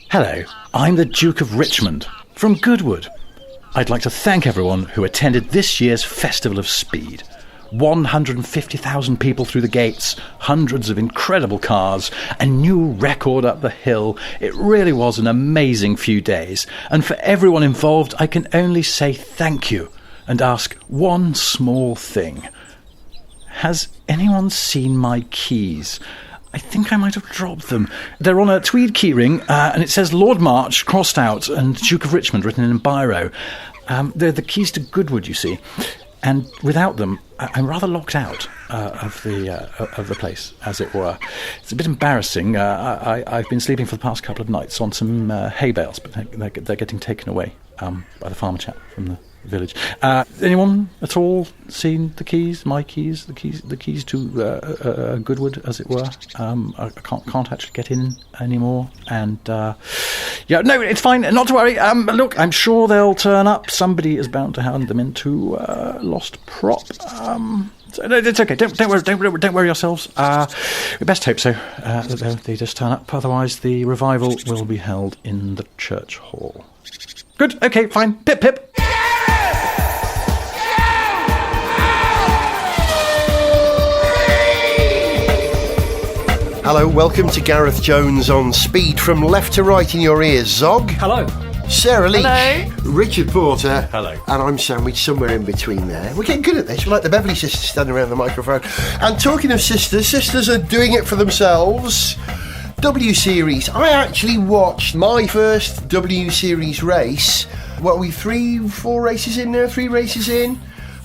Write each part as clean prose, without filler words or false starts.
Hello, I'm the Duke of Richmond from Goodwood. I'd like to thank everyone who attended this year's Festival of Speed. 150,000 people through the gates, hundreds of incredible cars, a new record up the hill. It really was an amazing few days. And for everyone involved, I can only say thank you and ask one small thing. Has anyone seen my keys? I think I might have dropped them. They're on a tweed keyring, and it says Lord March crossed out and Duke of Richmond written in biro. They're the keys to Goodwood, you see. And without them, I'm rather locked out of the place, as it were. It's a bit embarrassing. I've been sleeping for the past couple of nights on some hay bales, but they're getting taken away by the farmer chap from the village. Anyone at all seen the keys? My keys, the keys to Goodwood, as it were. I can't actually get in anymore. And no, it's fine. Not to worry. Look, I'm sure they'll turn up. Somebody is bound to hand them into lost prop. So, no, it's okay. Don't worry yourselves. We best hope so. They just turn up. Otherwise, the revival will be held in the church hall. Good. Okay. Fine. Pip pip. Hello, welcome to Gareth Jones on Speed. From left to right in your ears, Zog. Hello. Sarah Leach. Hello. Richard Porter. Hello. And I'm sandwiched somewhere in between there. We're getting good at this. We're like the Beverly sisters standing around the microphone. And talking of sisters, sisters are doing it for themselves. W Series. I actually watched my first W Series race. What are we, 4 races in now? 3 races in?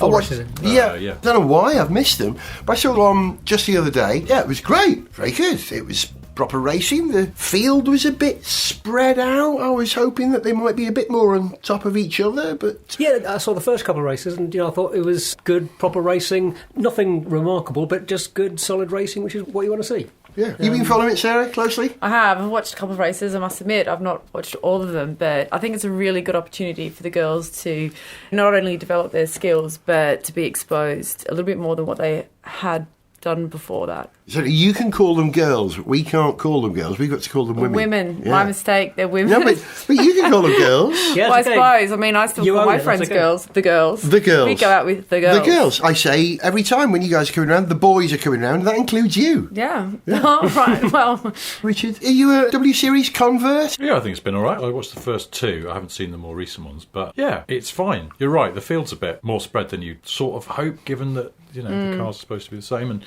Yeah. I don't know why I've missed them, but I saw them just the other day. Yeah, it was great. Very good. It was proper racing. The field was a bit spread out. I was hoping that they might be a bit more on top of each other, but... Yeah, I saw the first couple of races and I thought it was good, proper racing. Nothing remarkable, but just good, solid racing, which is what you want to see. Yeah. You've been following it, Sarah, closely? I have. I've watched a couple of races, I must admit. I've not watched all of them, but I think it's a really good opportunity for the girls to not only develop their skills, but to be exposed a little bit more than what they had done before that. So you can call them girls. We can't call them girls. We've got to call them women. Women. Yeah. My mistake. They're women. No, but you can call them girls. Yeah, well, I suppose. I mean, I still call my friends girls. The girls. The girls. We go out with the girls. The girls. I say every time when you guys are coming around, the boys are coming around. That includes you. Yeah. All right. Well, Richard, are you a W Series convert? Yeah, I think it's been all right. I watched the first 2. I haven't seen the more recent ones, but yeah, it's fine. You're right. The field's a bit more spread than you'd sort of hope, given that the cars are supposed to be the same. And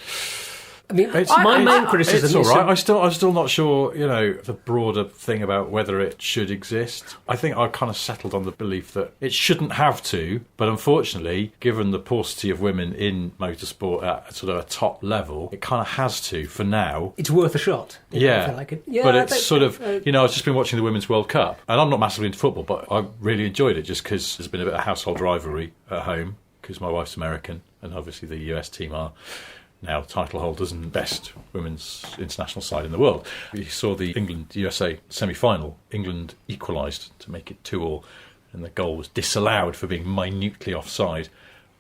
I mean, my main criticism is... It's all right. I'm still not sure, the broader thing about whether it should exist. I think I kind of settled on the belief that it shouldn't have to, but unfortunately, given the paucity of women in motorsport at sort of a top level, it kind of has to, for now. It's worth a shot. Yeah. Like it. But it's sort of, I've just been watching the Women's World Cup, and I'm not massively into football, but I really enjoyed it just because there's been a bit of household rivalry at home, because my wife's American, and obviously the US team are now title holders and best women's international side in the world. You saw the England-USA semi-final. England equalised to make it 2-2, and the goal was disallowed for being minutely offside.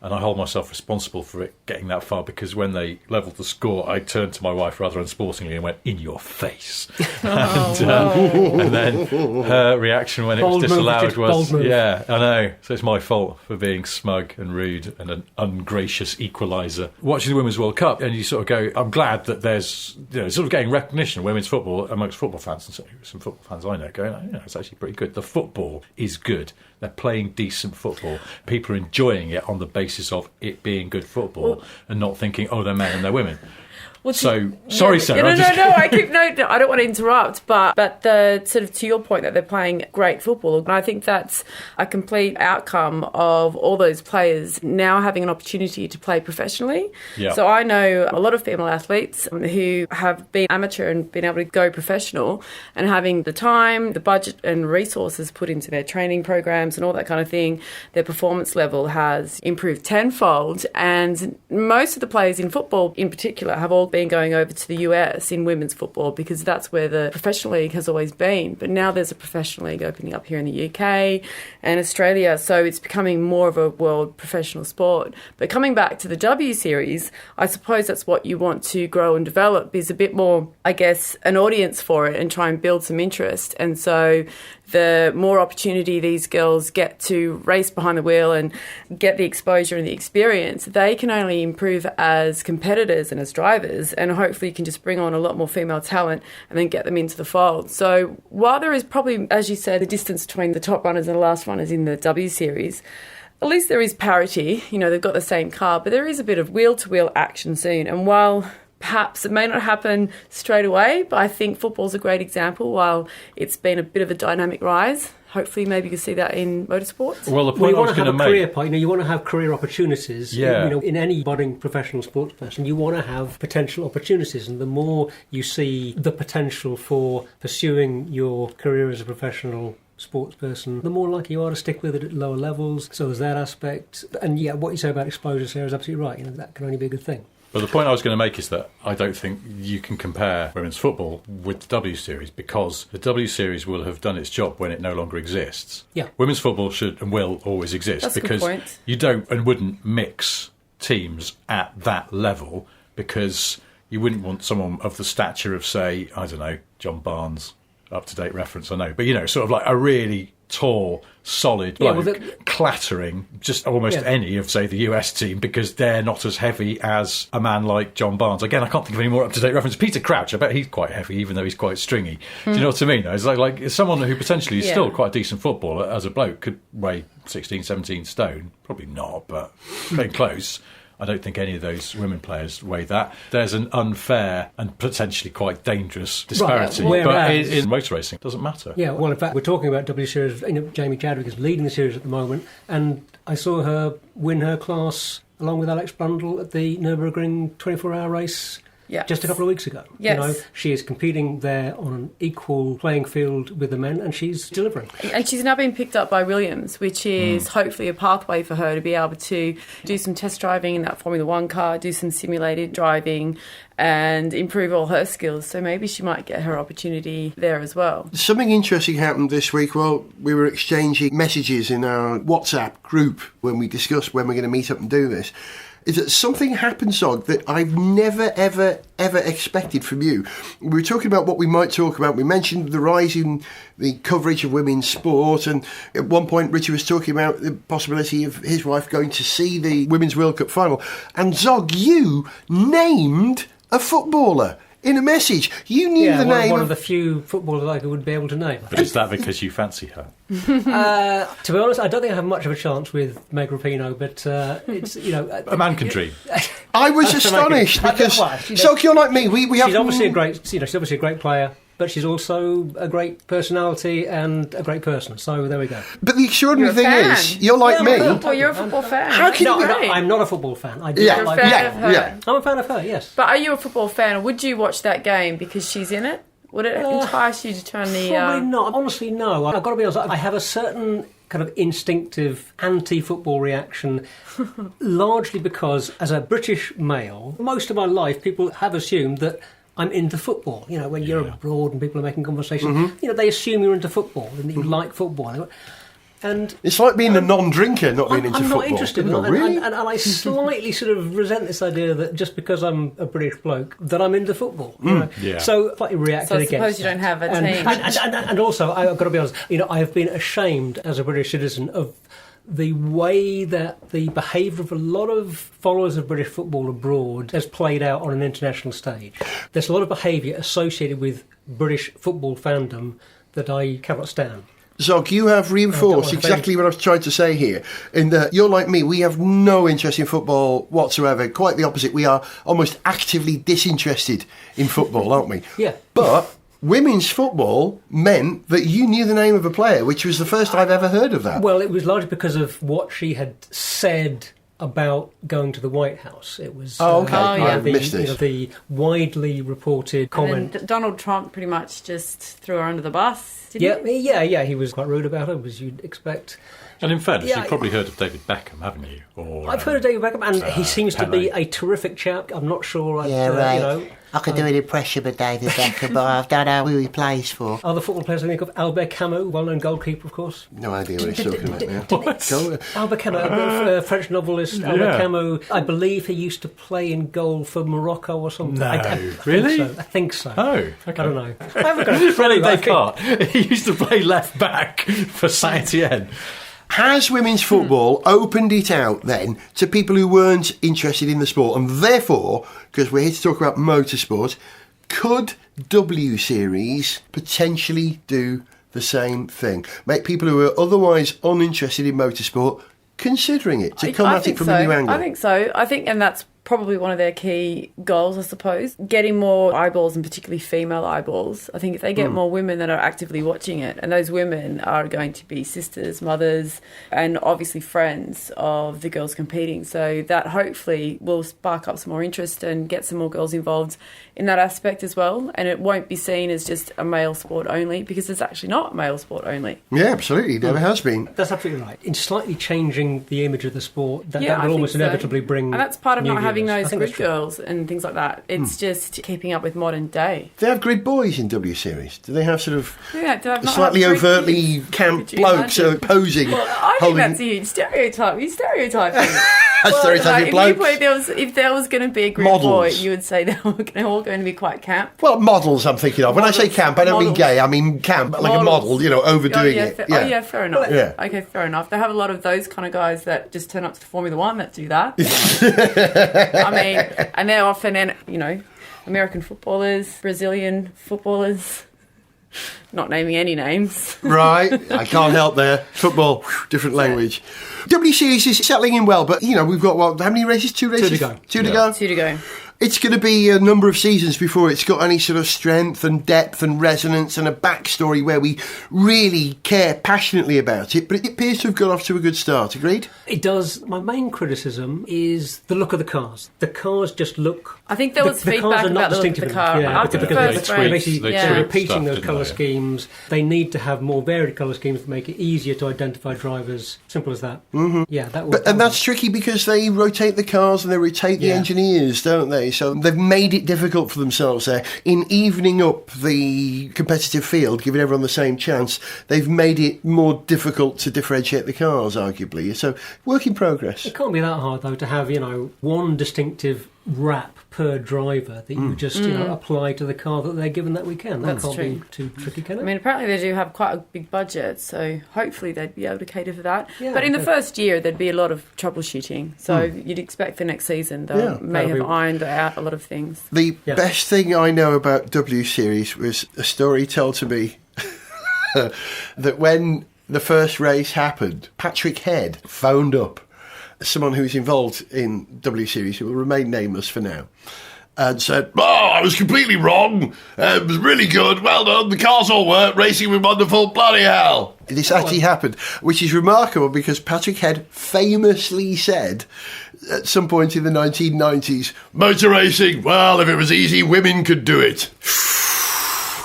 And I hold myself responsible for it getting that far, because when they levelled the score, I turned to my wife rather unsportingly and went, "In your face." And then her reaction when it was disallowed was, "Yeah, I know, so it's my fault for being smug and rude and an ungracious equaliser." Watching the Women's World Cup, and you sort of go, I'm glad that there's, sort of getting recognition of women's football amongst football fans, and some football fans I know going, it's actually pretty good. The football is good. They're playing decent football. People are enjoying it on the basis of it being good football, and not thinking, they're men and they're women. Well, sorry, Sarah. No. I don't want to interrupt, but the sort of to your point that they're playing great football, and I think that's a complete outcome of all those players now having an opportunity to play professionally. Yeah. So I know a lot of female athletes who have been amateur and been able to go professional, and having the time, the budget, and resources put into their training programs and all that kind of thing, their performance level has improved tenfold. And most of the players in football, in particular, have all been going over to the US in women's football because that's where the professional league has always been. But now there's a professional league opening up here in the UK and Australia, so it's becoming more of a world professional sport. But coming back to the W Series, I suppose that's what you want to grow and develop, is a bit more, I guess, an audience for it and try and build some interest. And so the more opportunity these girls get to race behind the wheel and get the exposure and the experience, they can only improve as competitors and as drivers, and hopefully you can just bring on a lot more female talent and then get them into the fold. So while there is probably, as you said, the distance between the top runners and the last runners in the W Series, at least there is parity. You know, they've got the same car, but there is a bit of wheel-to-wheel action soon. And while perhaps it may not happen straight away, but I think football's a great example. While it's been a bit of a dynamic rise, hopefully maybe you can see that in motorsports. Well, the point you I was want to going have to a career make... point. You know, you want to have career opportunities. Yeah. You know, in any budding professional sports person, you want to have potential opportunities, and the more you see the potential for pursuing your career as a professional sports person, the more likely you are to stick with it at lower levels. So there's that aspect. And yeah, what you say about exposure, Sarah, is absolutely right. You know, that can only be a good thing. But the point I was going to make is that I don't think you can compare women's football with the W Series, because the W Series will have done its job when it no longer exists. Yeah. Women's football should and will always exist. That's a good because point. you don't and wouldn't mix teams at that level, because you wouldn't want someone of the stature of, say, I don't know, John Barnes, up-to-date reference, I know, but, you know, sort of like a really tall, solid bloke clattering just almost any of, say, the US team, because they're not as heavy as a man like John Barnes. Again, I can't think of any more up-to-date reference. Peter Crouch, I bet he's quite heavy, even though he's quite stringy. Do you know what I mean, though? It's like someone who potentially is still quite a decent footballer as a bloke could weigh 16, 17 stone. Probably not, but getting close. I don't think any of those women players weigh that. There's an unfair and potentially quite dangerous disparity. Right, but in motor racing, it doesn't matter. Yeah, well, in fact, we're talking about W Series. You know, Jamie Chadwick is leading the series at the moment, and I saw her win her class along with Alex Brundle at the Nurburgring 24-hour race just a couple of weeks ago. Yes. You know, she is competing there on an equal playing field with the men, and she's delivering. And she's now been picked up by Williams, which is hopefully a pathway for her to be able to do some test driving in that Formula One car, do some simulated driving, and improve all her skills. So maybe she might get her opportunity there as well. Something interesting happened this week. Well, we were exchanging messages in our WhatsApp group when we discussed when we're going to meet up and do this. Is that something happened, Zog, that I've never, ever, ever expected from you. We were talking about what we might talk about. We mentioned the rise in the coverage of women's sport, and at one point Richard was talking about the possibility of his wife going to see the Women's World Cup final. And Zog, you named a footballer in a message. You knew the name one of the few footballers I would be able to name. But is that because you fancy her? To be honest, I don't think I have much of a chance with Meg Rapinoe, but it's, you know... A man can dream. I was astonished because... Zog, you're like me. We have... She's obviously a great... You know, she's obviously a great player, but she's also a great personality and a great person. So there we go. But the extraordinary thing is, you're like me. You're a football fan. How can you be? I'm not a football fan. I do Yeah, not like yeah. I'm a fan of her, yes. But are you a football fan, or would you watch that game because she's in it? Would it entice you to turn the... Probably not. Honestly, no. I've got to be honest, I have a certain kind of instinctive anti-football reaction, largely because, as a British male, most of my life people have assumed that I'm into football. You know, when you're abroad and people are making conversation, you know, they assume you're into football and that you like football. And it's like being a non-drinker, not being into football. I'm not interested. Really? And I slightly sort of resent this idea that just because I'm a British bloke, that I'm into football. You know? Yeah. So slightly reacted against. So I suppose you don't have a team. And also, I've got to be honest, you know, I have been ashamed as a British citizen of the way that the behaviour of a lot of followers of British football abroad has played out on an international stage. There's a lot of behaviour associated with British football fandom that I cannot stand. Zog, you have reinforced exactly what I've tried to say here, in that you're like me, we have no interest in football whatsoever. Quite the opposite. We are almost actively disinterested in football, aren't we? Yeah. But women's football meant that you knew the name of a player, which was the first I've ever heard of that. Well, it was largely because of what she had said about going to the White House. It was the widely reported comment. And then Donald Trump pretty much just threw her under the bus, didn't he? Yeah, he was quite rude about her, as you'd expect. And in fairness, you've probably heard of David Beckham, haven't you? Or, I've heard of David Beckham, and he seems to be a terrific chap. I'm not sure. I could do an impression of David Beckham, but I don't know who he plays for. Other football players I think of, Albert Camus, well-known goalkeeper, of course. No idea what he's talking about. Yeah. Albert Camus, French novelist. Albert Camus, I believe he used to play in goal for Morocco or something. No, really? I think so. Oh, okay. I don't know. I haven't got a Really, Descartes. He used to play left back for Saint-Étienne. Has women's football opened it out then to people who weren't interested in the sport, and therefore, because we're here to talk about motorsport, could W Series potentially do the same thing? Make people who are otherwise uninterested in motorsport considering it, to come at it from a new angle? I think so. And that's probably one of their key goals, I suppose. Getting more eyeballs, and particularly female eyeballs. I think if they get more women that are actively watching it, and those women are going to be sisters, mothers, and obviously friends of the girls competing. So that hopefully will spark up some more interest and get some more girls involved in that aspect as well. And it won't be seen as just a male sport only, because it's actually not male sport only. Yeah, absolutely. It never has been. That's absolutely right. In slightly changing the image of the sport, that will almost inevitably bring. And that's part of not having those grid girls and things like that. It's just keeping up with modern day. Do they have grid boys in W Series? Do they have sort of slightly overtly camp blokes posing? Well, I think that's a huge stereotype. You stereotyping. Stereotyping blokes. If there was going to be a grid boy, you would say they were all going to be quite camp. Well, models I'm thinking of. When I say camp, I don't mean gay. I mean camp, like a model, overdoing it. Fair enough. Okay, fair enough. They have a lot of those kind of guys that just turn up to the Formula One that do that. I mean, and they're often, American footballers, Brazilian footballers, not naming any names. Right, I can't help there. Football, different language. W Series is settling in well, but, we've got, how many races? 2 races? 2 to go. Two to go. It's going to be a number of seasons before it's got any sort of strength and depth and resonance and a backstory where we really care passionately about it, but it appears to have got off to a good start. Agreed? It does. My main criticism is the look of the cars. The cars just look... I think there was feedback about the look of the car. After the first race, they're repeating those colour schemes. They need to have more varied colour schemes to make it easier to identify drivers. Simple as that. Mm-hmm. Yeah, and that's tricky because they rotate the cars and they rotate the engineers, don't they? So they've made it difficult for themselves there. In evening up the competitive field, giving everyone the same chance, they've made it more difficult to differentiate the cars, arguably. So, work in progress. It can't be that hard, though, to have, one distinctive wrap per driver that you just apply to the car that they're given that weekend. That can't be too tricky, can it? I mean, apparently they do have quite a big budget, so hopefully they'd be able to cater for that. Yeah, but in the first year, there'd be a lot of troubleshooting, so you'd expect the next season they may have ironed out a lot of things. The best thing I know about W Series was a story told to me that when the first race happened, Patrick Head phoned up someone who's involved in W Series, who will remain nameless for now, and said, I was completely wrong. It was really good. Well done. The cars all work. Racing was wonderful. Bloody hell. This actually happened, which is remarkable because Patrick Head famously said at some point in the 1990s, motor racing, well, if it was easy, women could do it.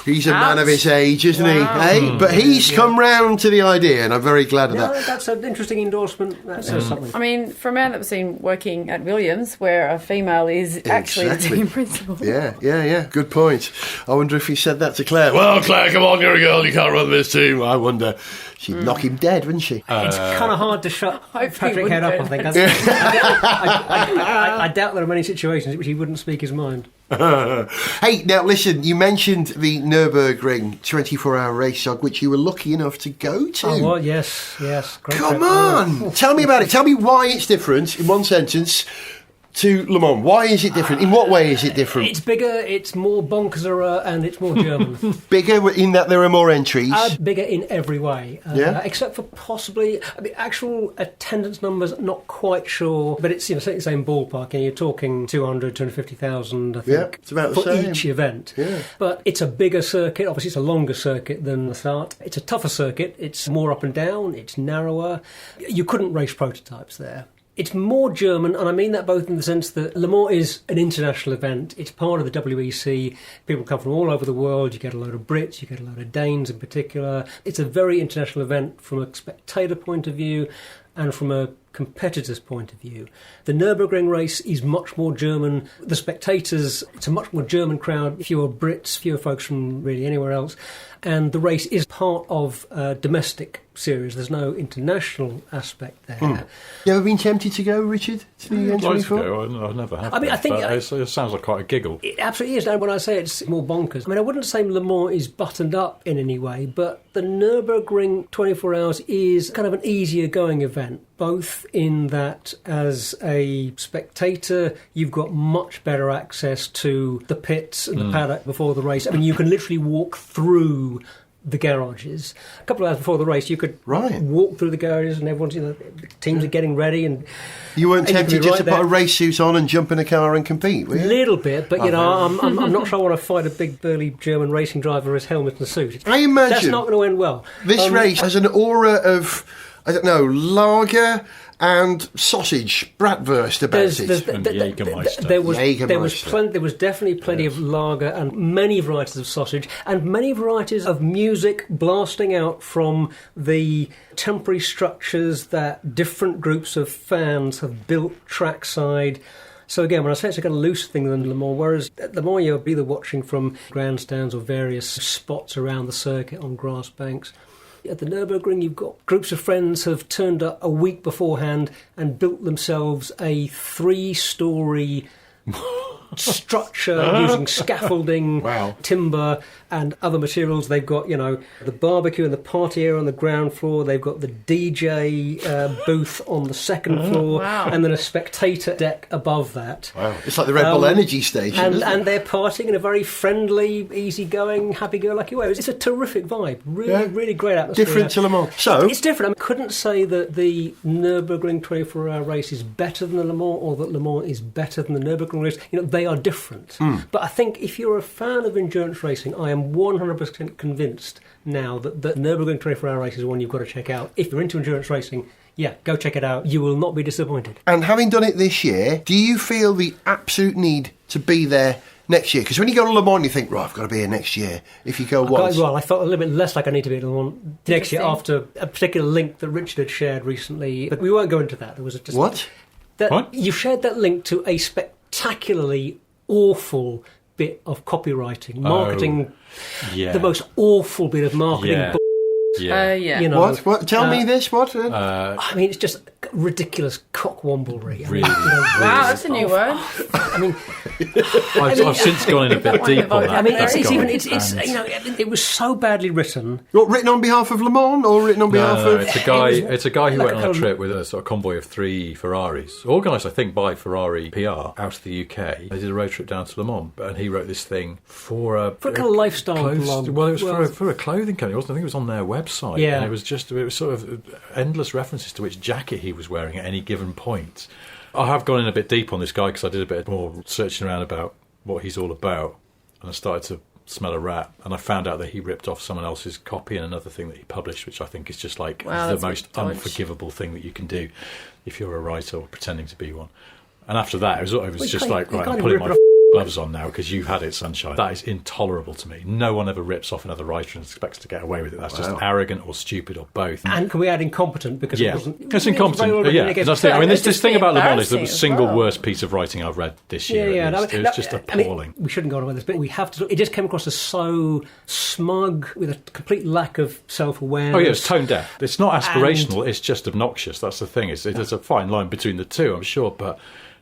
He's a man of his age, isn't he? Hey? But he's come round to the idea, and I'm very glad of that. That's an interesting endorsement. That says something. I mean, for a man that was seen working at Williams, where a female is actually the team principal. Yeah. Good point. I wonder if he said that to Claire. Well, Claire, come on, you're a girl. You can't run this team. I wonder. She'd knock him dead, wouldn't she? It's kind of hard to shut Patrick Head up, I think. I doubt there are many situations in which he wouldn't speak his mind. Hey, now listen, you mentioned the Nurburgring 24-hour race dog, which you were lucky enough to go to. Oh, well, yes. Great Come on! Tell me about it. Tell me why it's different, in one sentence, to Le Mans. Why is it different? In what way is it different? It's bigger, it's more bonkerser, and it's more German. Bigger in that there are more entries? Bigger in every way. Except for possibly... actual attendance numbers, not quite sure. But it's, certainly the same ballpark. And you're talking 200, 250,000, I think, it's about the same. For each event. Yeah. But it's a bigger circuit. Obviously, it's a longer circuit than the start. It's a tougher circuit. It's more up and down. It's narrower. You couldn't race prototypes there. It's more German, and I mean that both in the sense that Le Mans is an international event. It's part of the WEC. People come from all over the world. You get a load of Brits, you get a load of Danes in particular. It's a very international event from a spectator point of view and from a competitor's point of view. The Nurburgring race is much more German. The spectators, it's a much more German crowd, fewer Brits, fewer folks from really anywhere else. And the race is part of a domestic series. There's no international aspect there. You ever been tempted to go, Richard, to the N24? I never have. I mean, I think it sounds like quite a giggle. It absolutely is. And when I say it's more bonkers, I mean, I wouldn't say Le Mans is buttoned up in any way, but the Nurburgring 24 Hours is kind of an easier going event, both in that as a spectator, you've got much better access to the pits and the paddock before the race. I mean, you can literally walk through the garages. A couple of hours before the race, you could walk through the garages and everyone's, the teams are getting ready. And you weren't tempted just to put a race suit on and jump in a car and compete, were you? A little bit, but, I'm not sure I want to fight a big, burly German racing driver with his helmet and suit. I imagine that's not going to end well. This race has an aura of, I don't know, lager and sausage, bratwurst about it. There was definitely plenty of lager and many varieties of sausage and many varieties of music blasting out from the temporary structures that different groups of fans have built trackside. So again, when I say it's a kind of loose thing than Le Mans, whereas at Le Mans you're either watching from grandstands or various spots around the circuit on grass banks. At the Nurburgring, you've got groups of friends who have turned up a week beforehand and built themselves a 3-storey structure using scaffolding, timber and other materials. They've got, the barbecue and the party area on the ground floor. They've got the DJ booth on the second floor, and then a spectator deck above that. Wow, it's like the Red Bull Energy Station. And they're partying in a very friendly, easygoing, happy-go-lucky way. It's a terrific vibe. Really great atmosphere. Different to Le Mans. So it's different. I couldn't say that the Nurburgring 24-hour race is better than the Le Mans or that Le Mans is better than the Nurburgring race. They are different. But I think if you're a fan of endurance racing, I am 100% convinced now that the Nurburgring 24-hour race is one you've got to check out. If you're into endurance racing, go check it out. You will not be disappointed. And having done it this year, do you feel the absolute need to be there next year? Because when you go to Le Mans, you think, I've got to be here next year. If you go once. Well, I felt a little bit less like I need to be at Le Mans next year after a particular link that Richard had shared recently. But we won't go into that. There was just what? You shared that link to a spectacularly awful bit of copywriting, marketing, the most awful bit of marketing. What? Tell me this. What? I mean, it's just ridiculous cockwomblery. Really, wow, that's a new word. I've since gone in a bit deep on that. I mean, it was so badly written. What, written on behalf of Le Mans or written on behalf of? It's a guy who went on a trip with a sort of convoy of 3 Ferraris, organised, I think, by Ferrari PR out of the UK. They did a road trip down to Le Mans, and he wrote this thing for a kind of lifestyle blog. Well, it was for a clothing company. I think it was on their website. Yeah. And it was sort of endless references to which jacket he was wearing at any given point. I have gone in a bit deep on this guy because I did a bit more searching around about what he's all about, and I started to smell a rat, and I found out that he ripped off someone else's copy and another thing that he published, which I think is just like the most unforgivable thing that you can do if you're a writer or pretending to be one. And after that, it was just like, right, I'm putting my gloves on now because you've had it, sunshine. That is intolerable to me. No one ever rips off another writer and expects to get away with it. That's just arrogant or stupid or both. And can we add incompetent? Because it wasn't. It's incompetent. This thing about Le Mans is the single worst piece of writing I've read this year. It was just appalling. We shouldn't go on with this, but we have to. It just came across as so smug with a complete lack of self-awareness. Oh yeah, it's tone deaf. It's not aspirational. It's just obnoxious. That's the thing. There's a fine line between the two, I'm sure, but.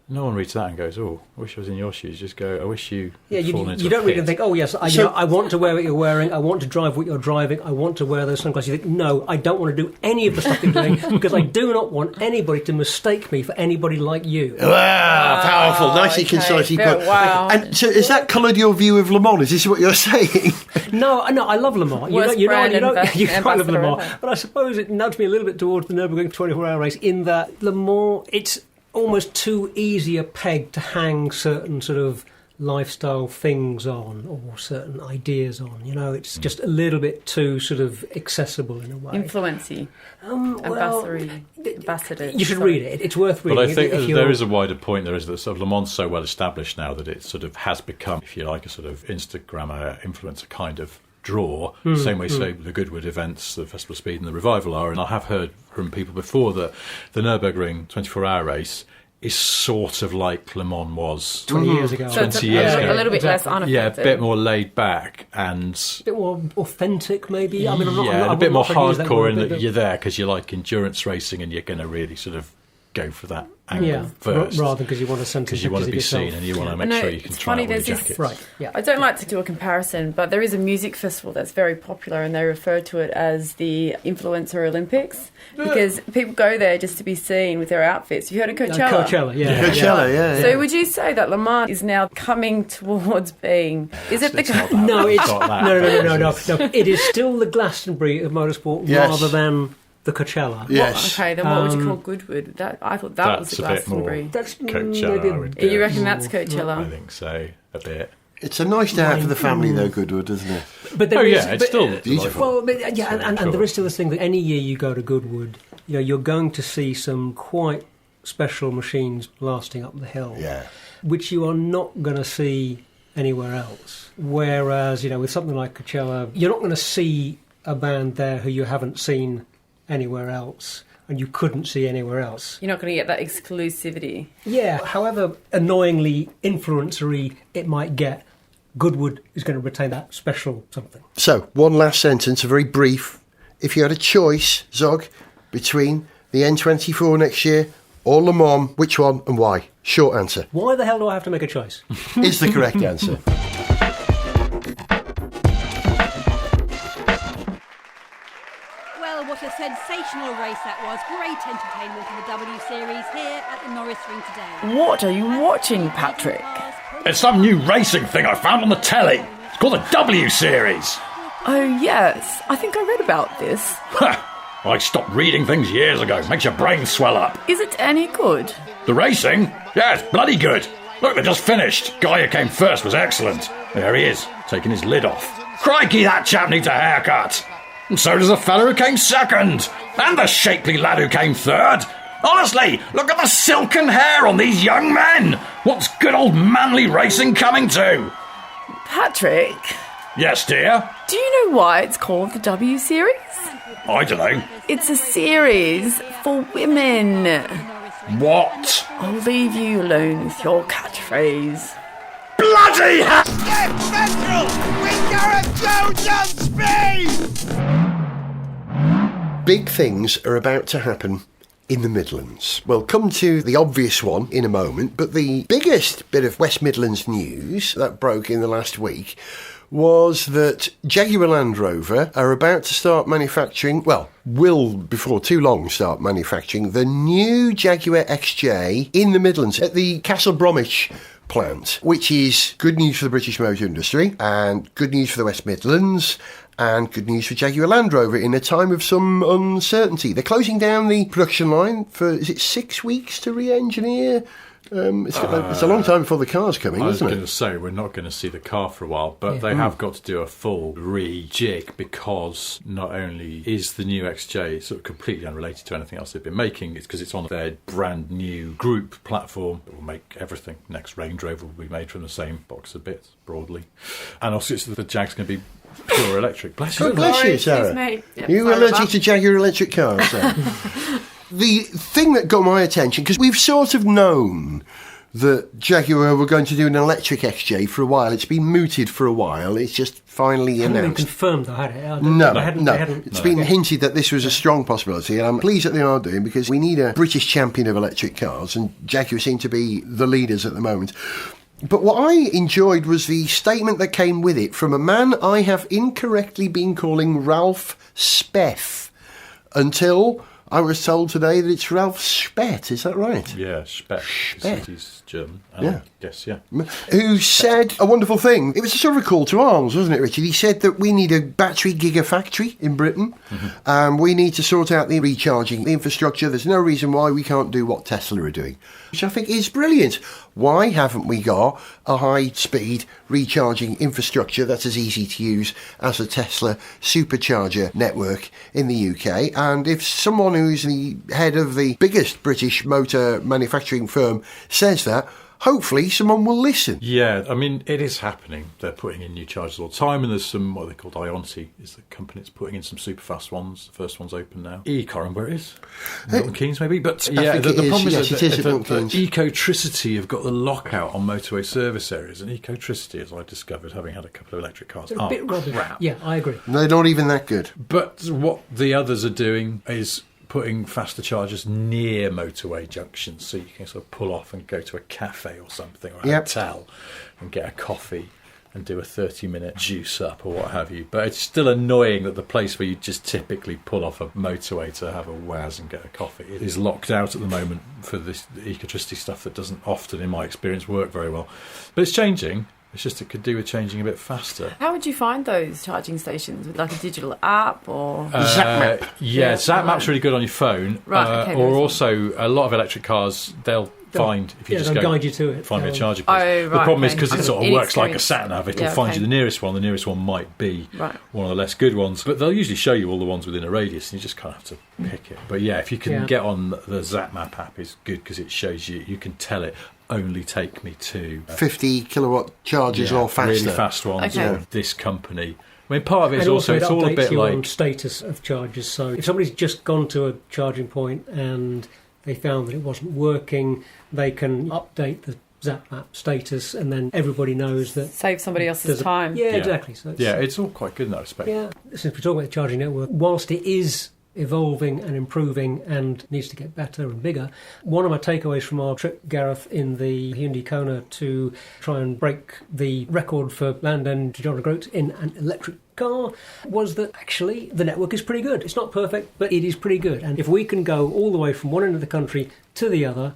No one reads that and goes, I wish I was in your shoes. Just go, I wish you fallen into you don't a pit. really think, yes, I want to wear what you're wearing, I want to drive what you're driving, I want to wear those sunglasses. You think, no, I don't want to do any of the stuff you're doing because I do not want anybody to mistake me for anybody like you. Wow, powerful, nicely concisely put. Wow. And so has that coloured your view of Le Mans? Is this what you're saying? No, I love Le Mans. You quite love Le Mans. But I suppose it nudged me a little bit towards the Nurburgring 24-hour race in that Le Mans, it's almost too easy a peg to hang certain sort of lifestyle things on or certain ideas on. It's just a little bit too sort of accessible in a way. Influency. Ambassador. You should read it. It's worth reading. But I think there is a wider point. There is that sort of Le Mans so well established now that it sort of has become, if you like, a sort of Instagrammer, influencer kind of draw. Same way, say, the Goodwood events, the Festival of Speed and the Revival are. And I have heard from people before that the Nurburgring 24-hour race is sort of like Le Mans was 20 years ago. So 20 years ago. A little bit less unaffected. Yeah, a bit more laid back and a bit more authentic, maybe. I'm a bit more hardcore in that you're there because you like endurance racing and you're going to really sort of go for that angle first. Rather because you want to because you want to be seen and you want to make sure you can try out all the jackets. Right, yeah. I don't like to do a comparison, but there is a music festival that's very popular and they refer to it as the Influencer Olympics because people go there just to be seen with their outfits. Have you heard of Coachella? Coachella, yeah. Coachella, yeah. So would you say that Le Mans is now coming towards being... Is it the... No, it's... No. It is still the Glastonbury of motorsport rather than... the Coachella. Yes. Okay, then what would you call Goodwood? I thought that was the Glastonbury. That's Coachella, I would guess. You reckon that's Coachella? I think so, a bit. It's a nice day out for the family, though, Goodwood, isn't it? But it's still beautiful. Well, and there is still this thing that any year you go to Goodwood, you're going to see some quite special machines blasting up the hill, which you are not going to see anywhere else. Whereas, with something like Coachella, you're not going to see a band there who you haven't seen anywhere else, and you couldn't see anywhere else. You're not going to get that exclusivity. Yeah, however annoyingly influencery it might get, Goodwood is going to retain that special something. So, one last sentence, a very brief. If you had a choice, Zog, between the N24 next year or Le Mans, which one and why? Short answer. Why the hell do I have to make a choice? Is the correct answer. What a sensational race that was. Great entertainment in the W Series here at the Nurburgring today. What are you watching, Patrick? It's some new racing thing I found on the telly. It's called the W Series. Oh, yes. I think I read about this. I stopped reading things years ago. Makes your brain swell up. Is it any good? The racing? Yeah, it's bloody good. Look, they just finished. Guy who came first was excellent. There he is, taking his lid off. Crikey, that chap needs a haircut. And so does the fella who came second. And the shapely lad who came third. Honestly, look at the silken hair on these young men. What's good old manly racing coming to? Patrick? Yes, dear? Do you know why it's called the W Series? I don't know. It's a series for women. What? I'll leave you alone with your catchphrase. Bloody hell! Sniff Petrol with Gareth Jones on speed! Big things are about to happen in the Midlands. We'll come to the obvious one in a moment, but the biggest bit of West Midlands news that broke in the last week was that Jaguar Land Rover are about to start manufacturing, will before too long start manufacturing the new Jaguar XJ in the Midlands at the Castle Bromwich plant, which is good news for the British motor industry and good news for the West Midlands and good news for Jaguar Land Rover in a time of some uncertainty. They're closing down the production line for, is it 6 weeks to re-engineer? It's a long time before the car's coming, isn't it? I was going to say, we're not going to see the car for a while, but they have got to do a full rejig because not only is the new XJ sort of completely unrelated to anything else they've been making, it's because it's on their brand new group platform that will make everything. Next Range Rover will be made from the same box of bits, broadly. And also the Jag's going to be pure electric. Bless you. God bless you, Sarah. You allergic to Jaguar electric cars, Sarah? The thing that got my attention, because we've sort of known that Jaguar were going to do an electric XJ for a while. It's been mooted for a while. It's just finally announced. Hadn't been confirmed, though, had it? No. It's been hinted that this was a strong possibility, and I'm pleased that they are doing, because we need a British champion of electric cars, and Jaguar seem to be the leaders at the moment. But what I enjoyed was the statement that came with it from a man I have incorrectly been calling Ralph Speff until I was told today that it's Ralph Spett. Is that right? Yeah, Spett. He's German. Yeah. Yes, yeah. Who said a wonderful thing. It was a sort of a call to arms, wasn't it, Richard? He said that we need a battery gigafactory in Britain. We need to sort out the recharging infrastructure. There's no reason why we can't do what Tesla are doing, which I think is brilliant. why haven't we got a high-speed recharging infrastructure that's as easy to use as a Tesla supercharger network in the UK? And if someone who's the head of the biggest British motor manufacturing firm says that, hopefully someone will listen. Yeah, I mean, it is happening. They're putting in new chargers all the time, and there's some, what they call Ionity is the company that's putting in some super fast ones. The first one's open now. Can't remember where it is. Milton Keynes, maybe? But yeah, the problem is that Ecotricity have got the lockout on motorway service areas, and Ecotricity, as I discovered, having had a couple of electric cars, a bit rubbish. Crap. Yeah, I agree. They're not even that good. But what the others are doing is putting faster chargers near motorway junctions, so you can sort of pull off and go to a cafe or something, or a hotel, and get a coffee and do a 30-minute juice up or what have you. But it's still annoying that the place where you just typically pull off a motorway to have a waz and get a coffee is locked out at the moment for this Ecotricity stuff that doesn't often, in my experience, work very well. But it's changing. It's just it could do with changing a bit faster. How would you find those charging stations? With like a digital app or ZapMap? Yeah, ZapMap's really good on your phone. Right, okay, or also, a lot of electric cars, they'll find, if you just go, guide you to it. Find me a charger. Oh, right, the problem is because okay. it sort of works like a sat-nav, it'll find you the nearest one. The nearest one might be one of the less good ones. But they'll usually show you all the ones within a radius, and you just kind of have to pick it. But yeah, if you can get on the ZapMap app, it's good because it shows you, you can tell it, only take me to 50 kilowatt chargers or faster. Really fast ones of this company. I mean, part of it is also it's all a bit you like on status of charges. So if somebody's just gone to a charging point and they found that it wasn't working, they can update the ZapMap status, and then everybody knows that. Save somebody else's time. Yeah, exactly. So it's all quite good in that respect. Yeah, since we talk about the charging network, whilst it is evolving and improving and needs to get better and bigger. One of my takeaways from our trip, Gareth, in the Hyundai Kona to try and break the record for Landon to John Grote in an electric car was that actually the network is pretty good. It's not perfect, but it is pretty good. And if we can go all the way from one end of the country to the other,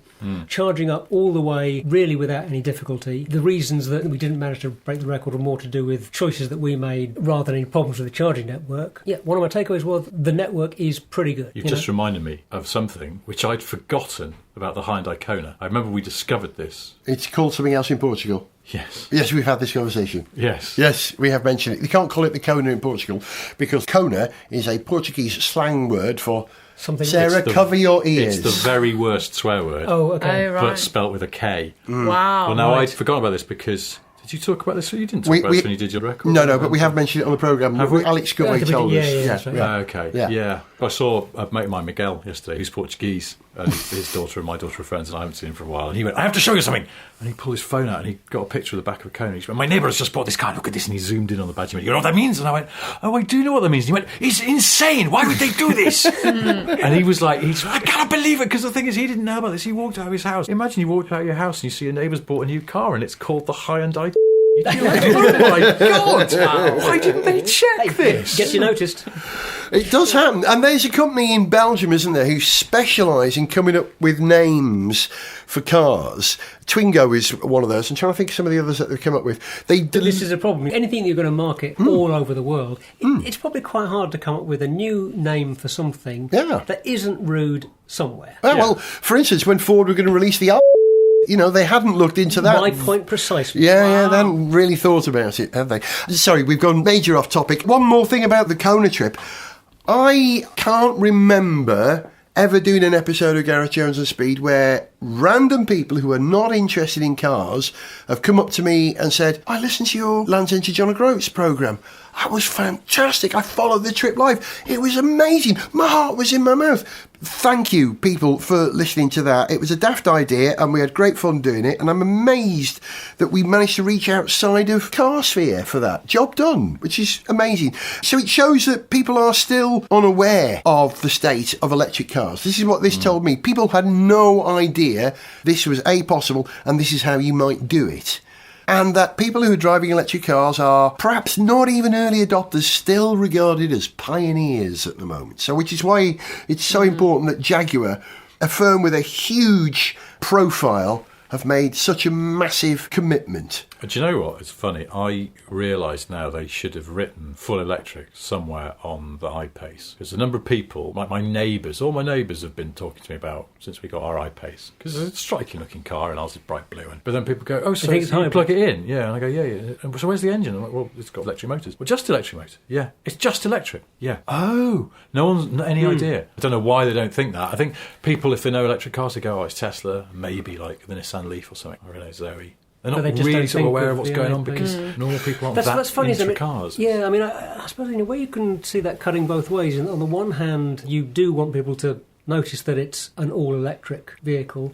charging up all the way really without any difficulty, the reasons that we didn't manage to break the record were more to do with choices that we made rather than any problems with the charging network. Yeah, one of my takeaways was the network is pretty good. You've just reminded me of something which I'd forgotten about the Hyundai Kona. I remember we discovered this. It's called something else in Portugal. Yes. Yes, we've had this conversation. Yes. Yes, we have mentioned it. They can't call it the Kona in Portugal because Kona is a Portuguese slang word for something. Sarah, cover your ears. It's the very worst swear word. Oh, okay. Oh, right. But spelt with a K. Wow. Well, now I'd forgotten about this because... Did you talk about this? You didn't talk about this when you did your record? No, but we have mentioned it on the programme. Alex Goodway told us. Yeah. I saw a mate of mine, Miguel, yesterday, who's Portuguese, and his daughter and my daughter are friends, and I haven't seen him for a while. And he went, I have to show you something. And he pulled his phone out and he got a picture of the back of a Kona. He went, my neighbour has just bought this car. Look at this. And he zoomed in on the badge. He went, you know what that means? And I went, oh, I do know what that means. And he went, it's insane. Why would they do this? And he was like, I can't believe it. Because the thing is, he didn't know about this. He walked out of his house. Imagine you walk out of your house and you see your neighbour's bought a new car and it's called the Hyundai. Oh my God! Why didn't they check this? Gets you noticed. It does happen. And there's a company in Belgium, isn't there, who specialise in coming up with names for cars. Twingo is one of those. I'm trying to think of some of the others that they've come up with. This is a problem. Anything you're going to market all over the world, it's probably quite hard to come up with a new name for something that isn't rude somewhere. Well, for instance, when Ford were going to release the they hadn't looked into that. My point precisely. Yeah, they hadn't really thought about it, have they? Sorry, we've gone major off topic. One more thing about the Kona trip. I can't remember ever doing an episode of Gareth Jones and Speed where random people who are not interested in cars have come up to me and said, I listened to your Land's End to John O'Groats programme. That was fantastic. I followed the trip live. It was amazing. My heart was in my mouth. Thank you, people, for listening to that. It was a daft idea and we had great fun doing it. And I'm amazed that we managed to reach outside of Carsphere for that. Job done, which is amazing. So it shows that people are still unaware of the state of electric cars. This is what this told me. People had no idea this was possible and this is how you might do it. And that people who are driving electric cars are perhaps not even early adopters, still regarded as pioneers at the moment. So which is why it's so important that Jaguar, a firm with a huge profile, have made such a massive commitment. Do you know what? It's funny. I realise now they should have written full electric somewhere on the I-Pace. Because the number of people, like my neighbours, all my neighbours have been talking to me about since we got our I-Pace. Because it's a striking looking car and ours is bright blue. But then people go, oh, so you plug it in? Yeah. And I go, yeah. And so where's the engine? I'm like, well, it's got electric motors. Well, just electric motors. Yeah. It's just electric. Yeah. Oh, no one's got any idea. I don't know why they don't think that. I think people, if they know electric cars, they go, oh, it's Tesla, maybe like the Nissan Leaf or something, or Renault Zoe. They're not really sort of aware of what's going on because normal people aren't that's funny, into cars. Yeah, I mean, I suppose in a way you can see that cutting both ways. On the one hand, you do want people to notice that it's an all-electric vehicle.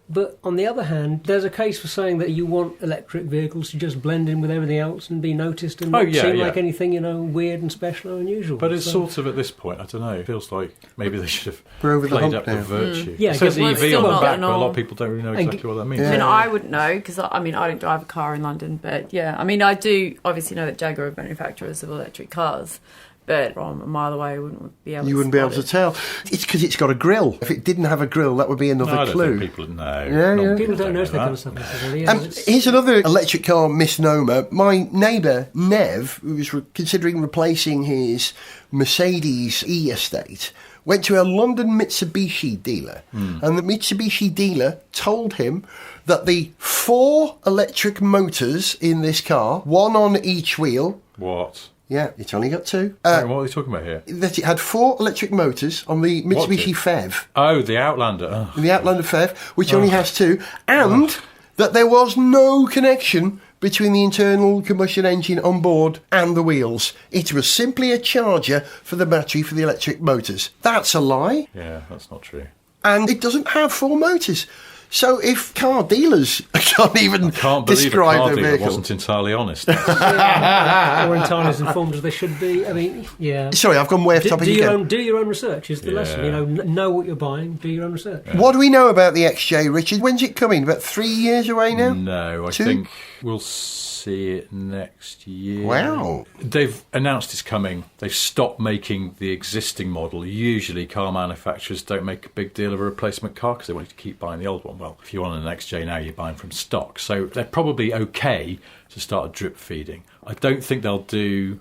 But on the other hand, there's a case for saying that you want electric vehicles to just blend in with everything else and be noticed and not seem like anything, weird and special or unusual. But it's sort of, at this point, I don't know, it feels like maybe they should have played up the virtue. Yeah, it says EV on the back, but a lot of people don't really know exactly what that means. Yeah. I mean, I wouldn't know, because, I don't drive a car in London, but yeah. I mean, I do obviously know that Jaguar are manufacturers of electric cars. But from a mile away, I wouldn't be able You wouldn't be able to tell. It's because it's got a grille. If it didn't have a grille, that would be another clue. I don't think people know. People don't know that kind of stuff necessarily. Here's another electric car misnomer. My neighbour, Nev, who was considering replacing his Mercedes E-Estate, went to a London Mitsubishi dealer. And the Mitsubishi dealer told him that the 4 electric motors in this car, one on each wheel... What? Yeah, it's only got 2. What are they talking about here? That it had 4 electric motors on the Mitsubishi FEV. Oh, the Outlander. Oh. The Outlander FEV, which only has 2. And that there was no connection between the internal combustion engine on board and the wheels. It was simply a charger for the battery for the electric motors. That's a lie. Yeah, that's not true. And it doesn't have 4 motors. So if car dealers can't even describe their vehicle, wasn't entirely honest, or entirely as informed as they should be. I mean, yeah. Sorry, I've gone way off topic again. Do your own research is the lesson. Know what you're buying. Do your own research. Yeah. What do we know about the XJ, Richard? When's it coming? About 3 years away now? No, I think we'll see it next year. Wow. They've announced it's coming. They've stopped making the existing model. Usually car manufacturers don't make a big deal of a replacement car because they want you to keep buying the old one. Well, if you want an XJ now, you're buying from stock. So they're probably okay to start drip feeding. I don't think they'll do...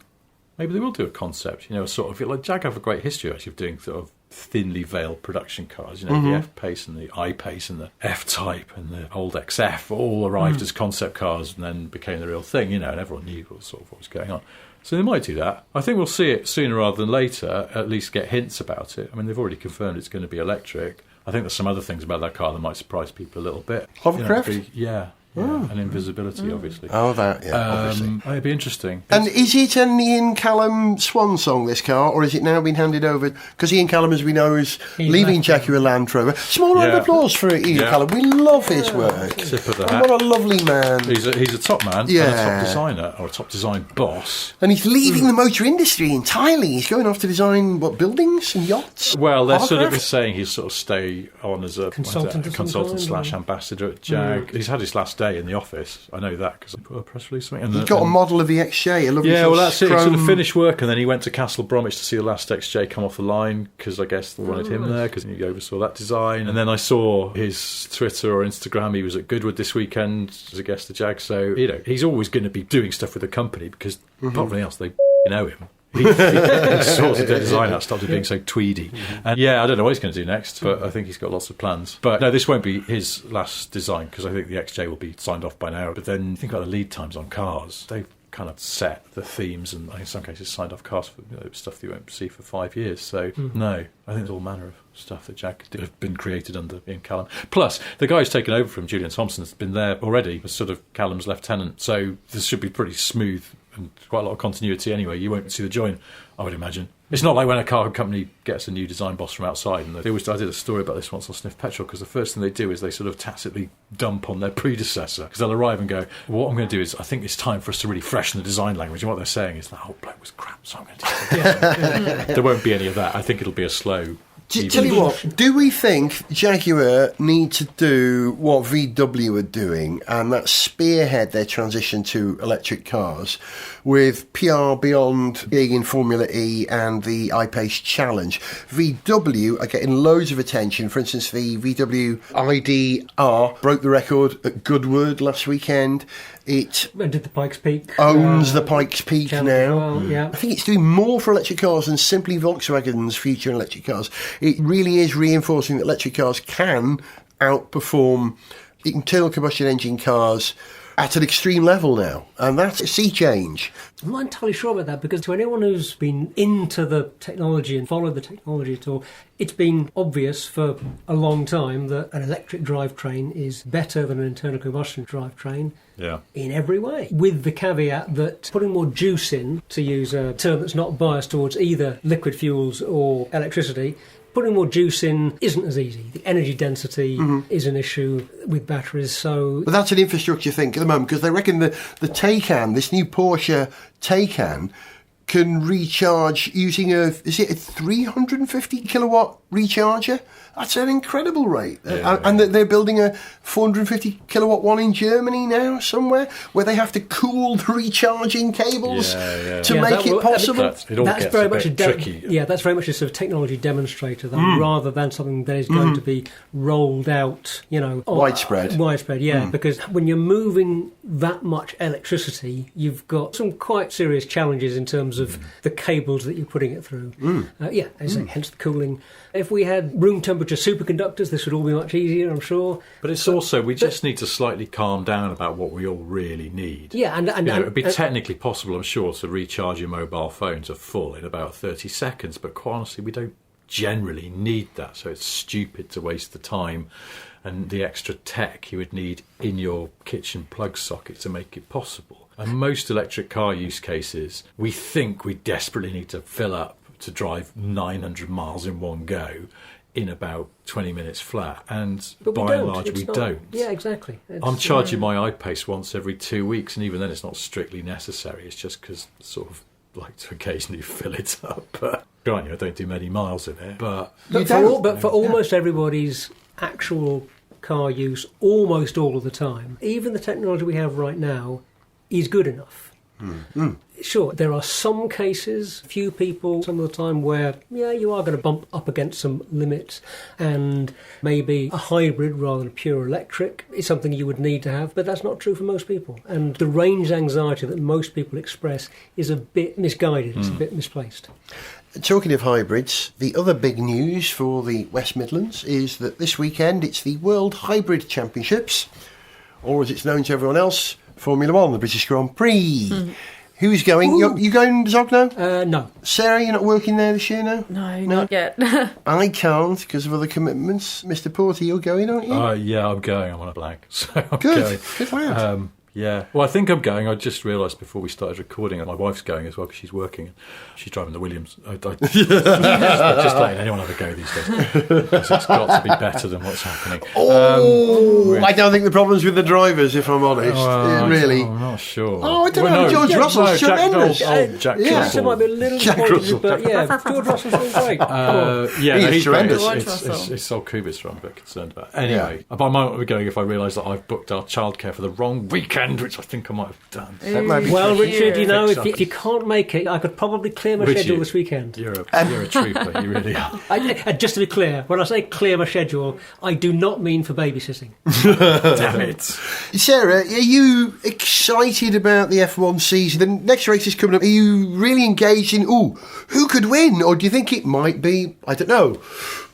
Maybe they will do a concept, sort of... Like Jag have a great history, actually, of doing sort of thinly veiled production cars. The F-Pace and the I-Pace and the F-Type and the old XF all arrived as concept cars and then became the real thing, and everyone knew sort of what was going on. So they might do that. I think we'll see it sooner rather than later, at least get hints about it. I mean, they've already confirmed it's going to be electric. I think there's some other things about that car that might surprise people a little bit. Hovercraft? And invisibility, obviously. Oh, that, obviously. It'd be interesting. And is it an Ian Callum swan song, this car, or has it now been handed over? Because Ian Callum, as we know, is leaving Jaguar Land Rover. Small round of applause for Ian Callum. We love his work. Tip of the hat. What a lovely man. He's a top man, and a top designer, or a top design boss. And he's leaving the motor industry entirely. He's going off to design, buildings and yachts? Well, they're sort of saying he'll sort of stay on as a consultant / ambassador at Jag. He's had his last day in the office. I know that because I put a press release on it. He got a model of the XJ, a lovely that's it. He sort of finished work and then he went to Castle Bromwich to see the last XJ come off the line because I guess they wanted him there because he oversaw that design. And then I saw his Twitter or Instagram. He was at Goodwood this weekend as a guest of Jag. So, he's always going to be doing stuff with the company because apart from anything else, they know him. He sorted the design out, stopped it being so tweedy. And I don't know what he's going to do next, but I think he's got lots of plans. But no, this won't be his last design because I think the XJ will be signed off by now. But then think about the lead times on cars. They've kind of set the themes and in some cases signed off cars for stuff that you won't see for 5 years. So no, I think there's all manner of stuff that Jag have been created under Ian Callum. Plus, the guy who's taken over from Julian Thompson has been there already as sort of Callum's lieutenant. So this should be pretty smooth and quite a lot of continuity anyway. You won't see the join, I would imagine. It's not like when a car company gets a new design boss from outside. And I did a story about this once on Sniff Petrol because the first thing they do is they sort of tacitly dump on their predecessor because they'll arrive and go, what I'm going to do is I think it's time for us to really freshen the design language. And what they're saying is that whole bloke was crap, so I'm going to do it. There won't be any of that. I think it'll be a slow Tell you what, do we think Jaguar need to do what VW are doing, and that's spearhead their transition to electric cars with PR beyond being in Formula E and the I-Pace Challenge? VW are getting loads of attention. For instance, the VW ID.R broke the record at Goodwood last weekend. It did the Pikes Peak. Owns the Pikes Peak now. Well, yeah. I think it's doing more for electric cars than simply Volkswagen's future in electric cars. It really is reinforcing that electric cars can outperform internal combustion engine cars at an extreme level now, and that's a sea change. I'm not entirely sure about that, because to anyone who's been into the technology and followed the technology at all, it's been obvious for a long time that an electric drivetrain is better than an internal combustion drivetrain in every way, with the caveat that putting more juice in, to use a term that's not biased towards either liquid fuels or electricity, putting more juice in isn't as easy. The energy density is an issue with batteries, so... But that's an infrastructure thing at the moment, because they reckon the Taycan, this new Porsche Taycan, can recharge using a 350 kilowatt recharger? That's an incredible rate. And they're building a 450 kilowatt one in Germany now somewhere, where they have to cool the recharging cables to make it possible. That's very much tricky. That's very much a sort of technology demonstrator, though, rather than something that is going to be rolled out, widespread. Because when you're moving that much electricity, you've got some quite serious challenges in terms of the cables that you're putting it through. Hence the cooling. If we had room temperature superconductors, this would all be much easier, I'm sure. But it's also, we just need to slightly calm down about what we all really need. Yeah, and it would be technically possible, I'm sure, to recharge your mobile phone to full in about 30 seconds, but quite honestly, we don't generally need that, so it's stupid to waste the time and the extra tech you would need in your kitchen plug socket to make it possible. And most electric car use cases, we think we desperately need to fill up to drive 900 miles in one go in about 20 minutes flat, and by and large we don't. Yeah, exactly. I'm charging my I-Pace once every 2 weeks, and even then it's not strictly necessary. It's just because I sort of like to occasionally fill it up. But I don't do many miles in it. But for almost everybody's actual car use, almost all of the time, even the technology we have right now is good enough. Sure, there are some cases, few people, some of the time, where, you are going to bump up against some limits, and maybe a hybrid rather than a pure electric is something you would need to have, but that's not true for most people. And the range anxiety that most people express is a bit misguided, it's a bit misplaced. Talking of hybrids, the other big news for the West Midlands is that this weekend it's the World Hybrid Championships, or as it's known to everyone else, Formula One, the British Grand Prix. Who's going? You going, Zogno? No. Sarah, you're not working there this year now? No, not yet. I can't because of other commitments. Mr. Porter, you're going, aren't you? Yeah, I'm going. I'm on a blank. So I'm Good. going. Good lad. Yeah. Well, I think I'm going. I just realised before we started recording, and my wife's going as well because she's working. She's driving the Williams. Just letting anyone have a go these days, because it's got to be better than what's happening. I don't think the problem's with the drivers, if I'm honest. Really. I'm not sure. I don't know. George Russell's tremendous. Jack Russell Russell might be a little disappointed, but George Russell's doing great. He's tremendous. It's old Kubica I'm a bit concerned about. Anyway, I might be going if I realise that I've booked our childcare for the wrong weekend, which I think I might have done. Well, Richard, if you can't make it, I could probably clear my schedule this weekend. You're a trooper, you really are. Just to be clear, when I say clear my schedule, I do not mean for babysitting. Damn it. Sarah, are you excited about the F1 season? The next race is coming up. Are you really engaged in, who could win? Or do you think it might be, I don't know,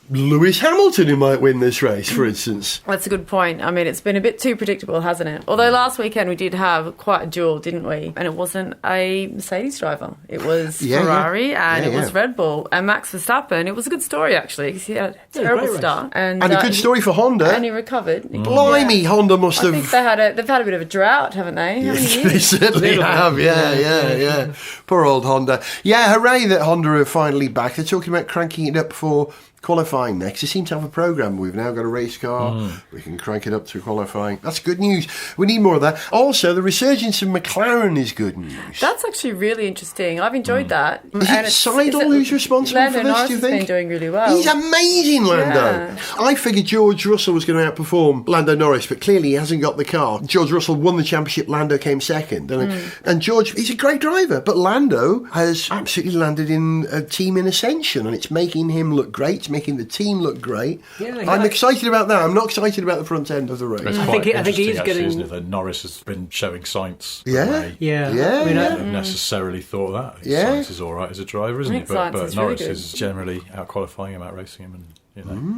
Lewis Hamilton who might win this race, for instance? That's a good point. I mean, it's been a bit too predictable, hasn't it? Although last weekend we did have quite a duel, didn't we? And it wasn't a Mercedes driver. It was Ferrari and it was Red Bull. And Max Verstappen, it was a good story, actually, because he had a terrible start. And a good story for Honda. And he recovered. Blimey, Honda must have... I think they've had a bit of a drought, haven't they? They certainly have, yeah. Poor old Honda. Yeah, hooray that Honda are finally back. They're talking about cranking it up for qualifying next. They seem to have a programme. We've now got a race car. We can crank it up to qualifying. That's good news. We need more of that. Also, the resurgence of McLaren is good news. That's actually really interesting. I've enjoyed that. Is it Seidel who's responsible for this, do you think? Lando Norris has been doing really well. He's amazing, Lando. Yeah. I figured George Russell was going to outperform Lando Norris, but clearly he hasn't got the car. George Russell won the championship, Lando came second. And George, he's a great driver, but Lando has absolutely landed in a team in ascension, and it's making him look great, it's making the team look great. I'm excited about that. I'm not excited about the front end of the race. It's I quite think he is interesting, getting... isn't it, that Norris has been showing science. I wouldn't necessarily thought that. Science is all right as a driver, isn't he? But is Norris really is generally out qualifying him, out racing him, and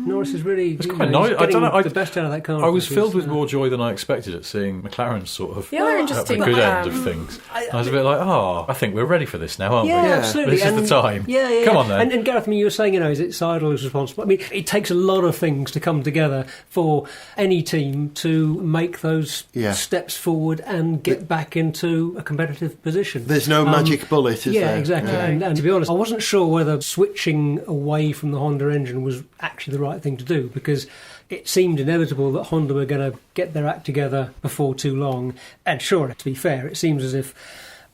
Norris is really it's quite nice. I don't know. The best out of that car. I was filled with more joy than I expected at seeing McLaren's sort of they're at the interesting. good end of things. I was a bit like, I think we're ready for this now, aren't we? Absolutely. This is the time. Yeah. Come on then. And Gareth, I mean, you were saying, is it Seidel who's responsible? I mean, it takes a lot of things to come together for any team to make those steps forward and get back into a competitive position. There's no magic bullet, is there? Yeah, exactly. And to be honest, I wasn't sure whether switching away from the Honda engine was actually the right thing to do, because it seemed inevitable that Honda were going to get their act together before too long. And sure, to be fair, it seems as if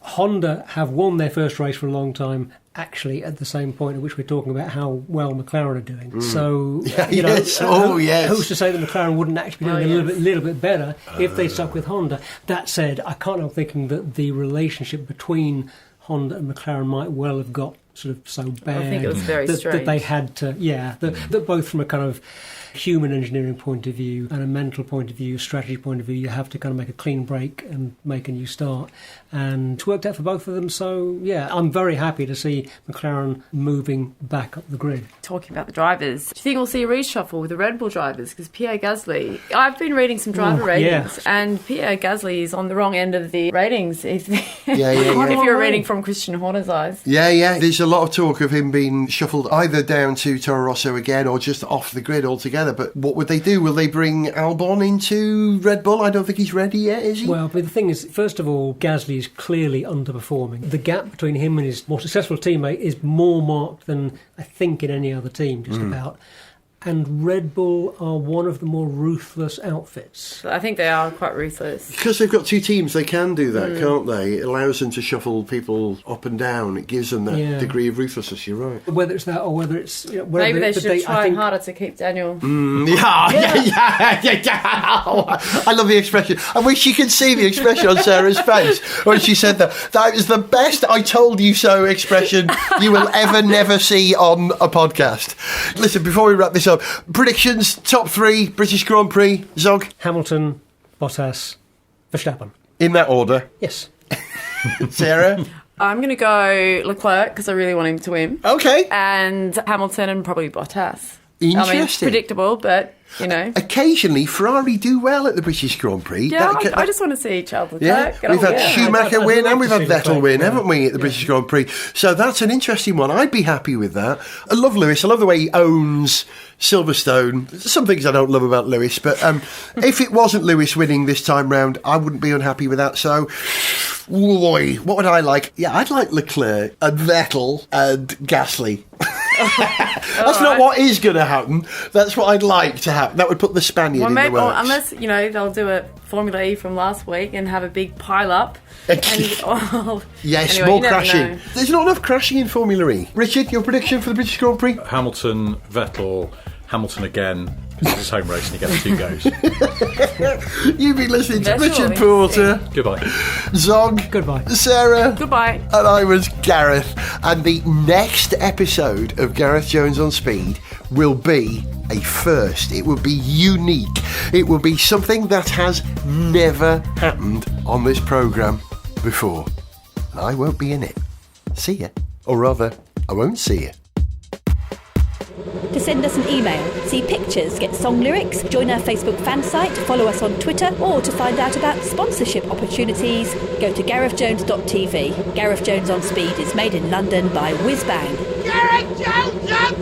Honda have won their first race for a long time, actually at the same point at which we're talking about how well McLaren are doing. So, who's to say that McLaren wouldn't actually be doing a little bit better if they stuck with Honda? That said, I can't help thinking that the relationship between Honda and McLaren might well have got sort of so bad. I think it was very strange. That they had to, that both from a kind of human engineering point of view and a mental point of view, strategy point of view, you have to kind of make a clean break and make a new start. And it worked out for both of them. So, I'm very happy to see McLaren moving back up the grid. Talking about the drivers, do you think we'll see a reshuffle with the Red Bull drivers? Because Pierre Gasly, I've been reading some driver ratings, and Pierre Gasly is on the wrong end of the ratings. If you're reading from Christian Horner's eyes. There's a lot of talk of him being shuffled either down to Toro Rosso again or just off the grid altogether. But what would they do? Will they bring Albon into Red Bull? I don't think he's ready yet, is he? Well, but the thing is, first of all, Gasly is clearly underperforming. The gap between him and his more successful teammate is more marked than I think in any other team, just about. And Red Bull are one of the more ruthless outfits. I think they are quite ruthless. Because they've got two teams, they can do that, can't they? It allows them to shuffle people up and down. It gives them that degree of ruthlessness, you're right. Whether it's that or whether it's... maybe they should try harder to keep Daniel. I love the expression. I wish you could see the expression on Sarah's face when she said that. That was the best I told you so expression you will never see on a podcast. Listen, before we wrap this up, predictions, top 3, British Grand Prix, Zog? Hamilton, Bottas, Verstappen. In that order? Yes. Sarah? I'm going to go Leclerc because I really want him to win. Okay. And Hamilton and probably Bottas. Interesting. I mean, it's predictable, but, Occasionally, Ferrari do well at the British Grand Prix. Yeah, I just want to see Charles Leclerc. Yeah, we've had Schumacher win and we've had Vettel win, haven't we, at the British Grand Prix? So that's an interesting one. I'd be happy with that. I love Lewis. I love the way he owns Silverstone. There's some things I don't love about Lewis, but if it wasn't Lewis winning this time round, I wouldn't be unhappy with that. So, boy, what would I like? Yeah, I'd like Leclerc and Vettel and Gasly. That's not what is going to happen. That's what I'd like to happen. That would put the Spaniard in the works. Unless, they'll do a Formula E from last week and have a big pile-up. Yes, anyway, more crashing. There's not enough crashing in Formula E. Richard, your prediction for the British Grand Prix? Hamilton, Vettel, Hamilton again. It's his home race and he gets 2 goes. You've been listening to Richard Porter. Goodbye. Zog. Goodbye. Sarah. Goodbye. And I was Gareth. And the next episode of Gareth Jones on Speed will be a first. It will be unique. It will be something that has never happened on this programme before. And I won't be in it. See ya. Or rather, I won't see ya. To send us an email, see pictures, get song lyrics, join our Facebook fan site, follow us on Twitter, or to find out about sponsorship opportunities, go to garethjones.tv. Gareth Jones on Speed is made in London by Whizbang. Gareth Jones on